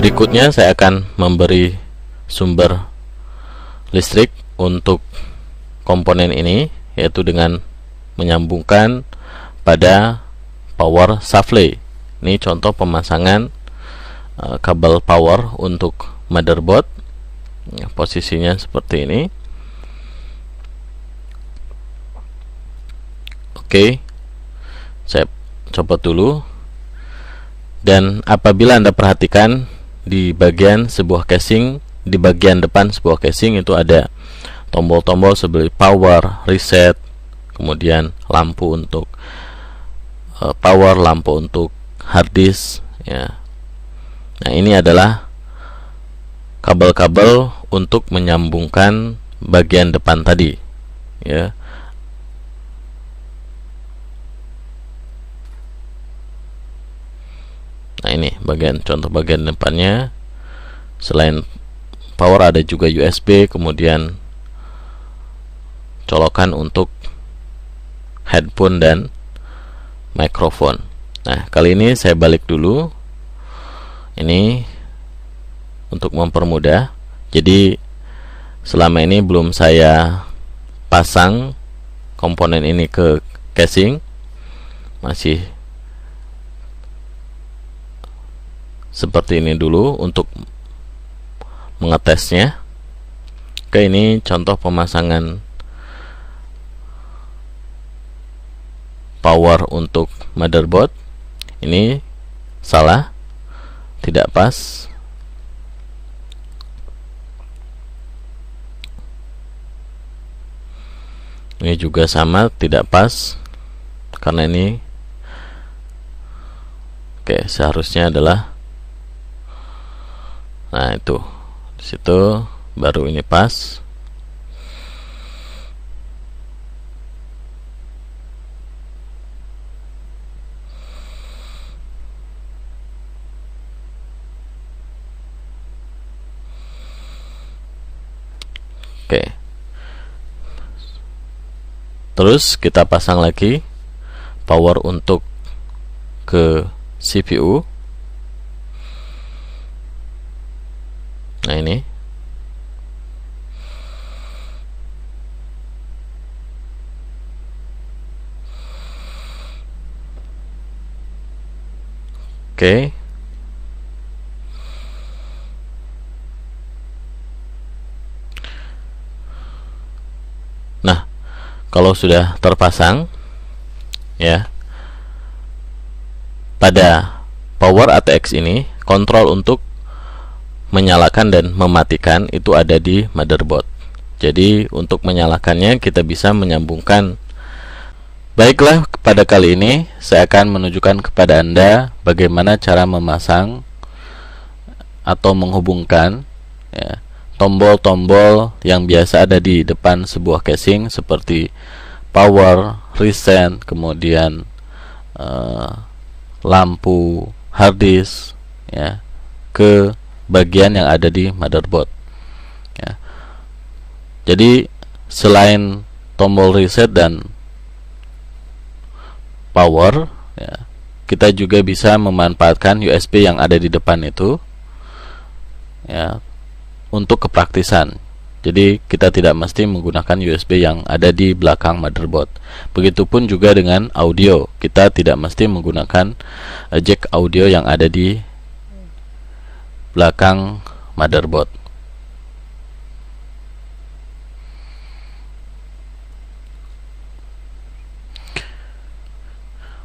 Berikutnya saya akan memberi sumber listrik untuk komponen ini, yaitu dengan menyambungkan pada power supply. Ini contoh pemasangan kabel power untuk motherboard. Posisinya seperti ini. Oke, saya copot dulu. Dan apabila Anda perhatikan di bagian sebuah casing, di bagian depan sebuah casing itu ada tombol-tombol seperti power, reset, kemudian lampu untuk power, lampu untuk hard disk, ya. Nah, ini adalah kabel-kabel untuk menyambungkan bagian depan tadi, ya. Nah, ini contoh bagian depannya. Selain power ada juga USB, kemudian colokan untuk headphone dan mikrofon. Nah, kali ini saya balik dulu. Ini untuk mempermudah. Jadi selama ini belum saya pasang komponen ini ke casing, masih seperti ini dulu untuk mengetesnya. Oke, ini contoh pemasangan power untuk motherboard. Ini salah, tidak pas. Ini juga sama, tidak pas, karena ini seharusnya adalah, nah itu di situ baru ini pas. Oke, terus kita pasang lagi power untuk ke CPU. Nah, ini oke. Nah, kalau sudah terpasang, ya, pada power ATX ini kontrol untuk menyalakan dan mematikan itu ada di motherboard. Jadi untuk menyalakannya kita bisa menyambungkan. Baiklah, pada kali ini saya akan menunjukkan kepada Anda bagaimana cara memasang atau menghubungkan, ya, tombol-tombol yang biasa ada di depan sebuah casing seperti power, reset, kemudian lampu, hard disk, ya, ke bagian yang ada di motherboard, ya. Jadi selain tombol reset dan power, ya, kita juga bisa memanfaatkan USB yang ada di depan itu, ya, untuk kepraktisan. Jadi kita tidak mesti menggunakan USB yang ada di belakang motherboard. Begitupun juga dengan audio, kita tidak mesti menggunakan jack audio yang ada di belakang motherboard.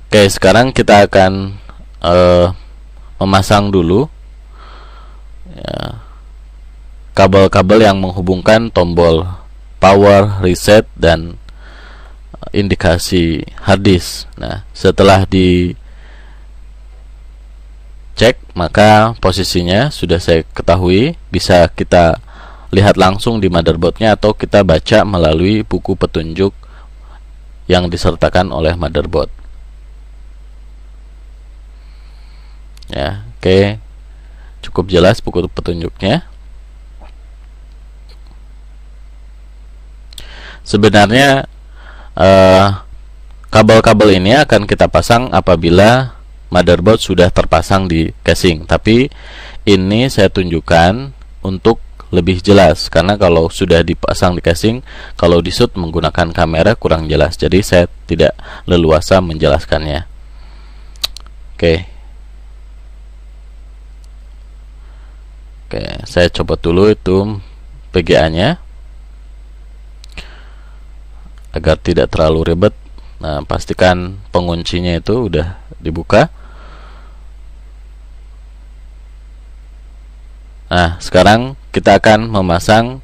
Oke, sekarang kita akan memasang dulu, ya, kabel-kabel yang menghubungkan tombol power, reset, dan indikasi hard disk. Nah, setelah di cek, maka posisinya sudah saya ketahui, bisa kita lihat langsung di motherboardnya atau kita baca melalui buku petunjuk yang disertakan oleh motherboard, ya. Oke, cukup jelas buku petunjuknya. Sebenarnya kabel-kabel ini akan kita pasang apabila motherboard sudah terpasang di casing, tapi ini saya tunjukkan untuk lebih jelas, karena kalau sudah dipasang di casing, kalau di shoot menggunakan kamera kurang jelas, jadi saya tidak leluasa menjelaskannya. Oke, saya coba dulu itu PGA nya agar tidak terlalu ribet. Nah, pastikan penguncinya itu udah dibuka. Nah, sekarang kita akan memasang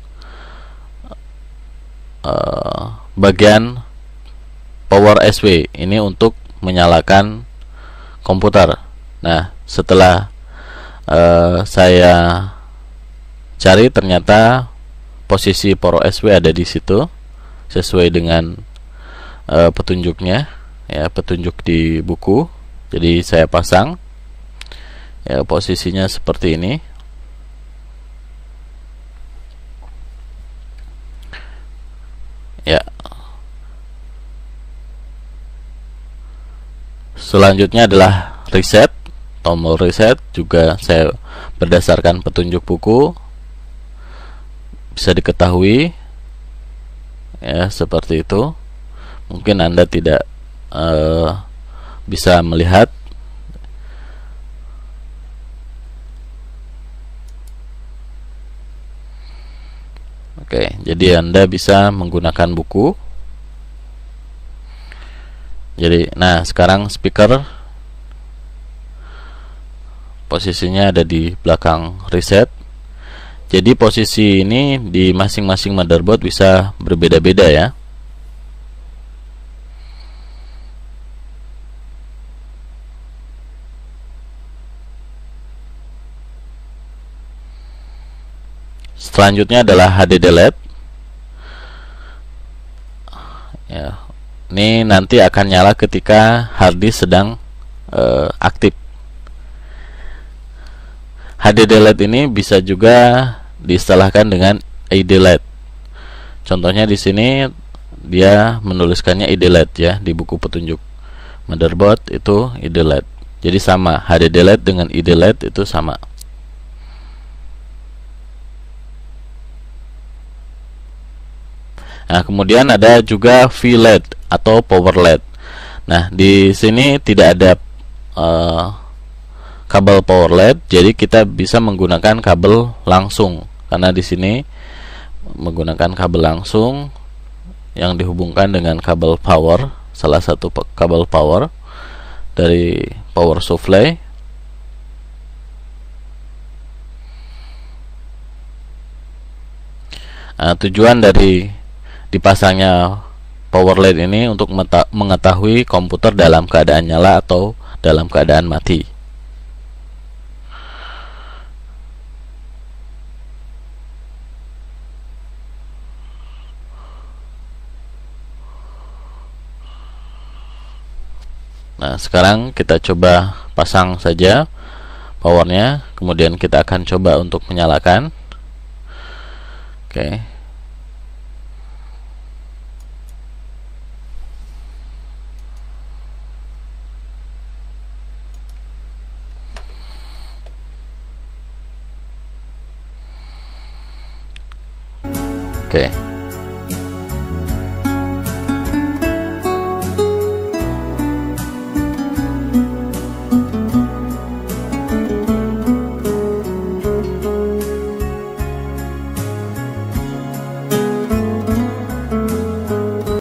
bagian power SW ini untuk menyalakan komputer. Nah, setelah saya cari, ternyata posisi power SW ada di situ sesuai dengan petunjuknya, ya, petunjuk di buku. Jadi saya pasang, ya, posisinya seperti ini. Ya, selanjutnya adalah reset. Tombol reset juga saya berdasarkan petunjuk buku bisa diketahui, ya, seperti itu. Mungkin Anda tidak bisa melihat. Oke, jadi Anda bisa menggunakan buku. Jadi, nah, sekarang speaker posisinya ada di belakang reset. Jadi posisi ini di masing-masing motherboard bisa berbeda-beda, ya. Selanjutnya adalah HDD LED. Ya, ini nanti akan nyala ketika harddisk sedang aktif. HDD LED ini bisa juga diistilahkan dengan ID LED. Contohnya di sini dia menuliskannya ID LED, ya, di buku petunjuk motherboard itu ID LED. Jadi sama, HDD LED dengan ID LED itu sama. Nah, kemudian ada juga VLED atau Power LED. Nah, di sini tidak ada kabel Power LED, jadi kita bisa menggunakan kabel langsung, karena di sini menggunakan kabel langsung yang dihubungkan dengan kabel power, salah satu kabel power dari power supply. Nah, tujuan dari dipasangnya power LED ini untuk mengetahui komputer dalam keadaan nyala atau dalam keadaan mati. Nah, sekarang kita coba pasang saja powernya, kemudian kita akan coba untuk menyalakan. Oke. Oke.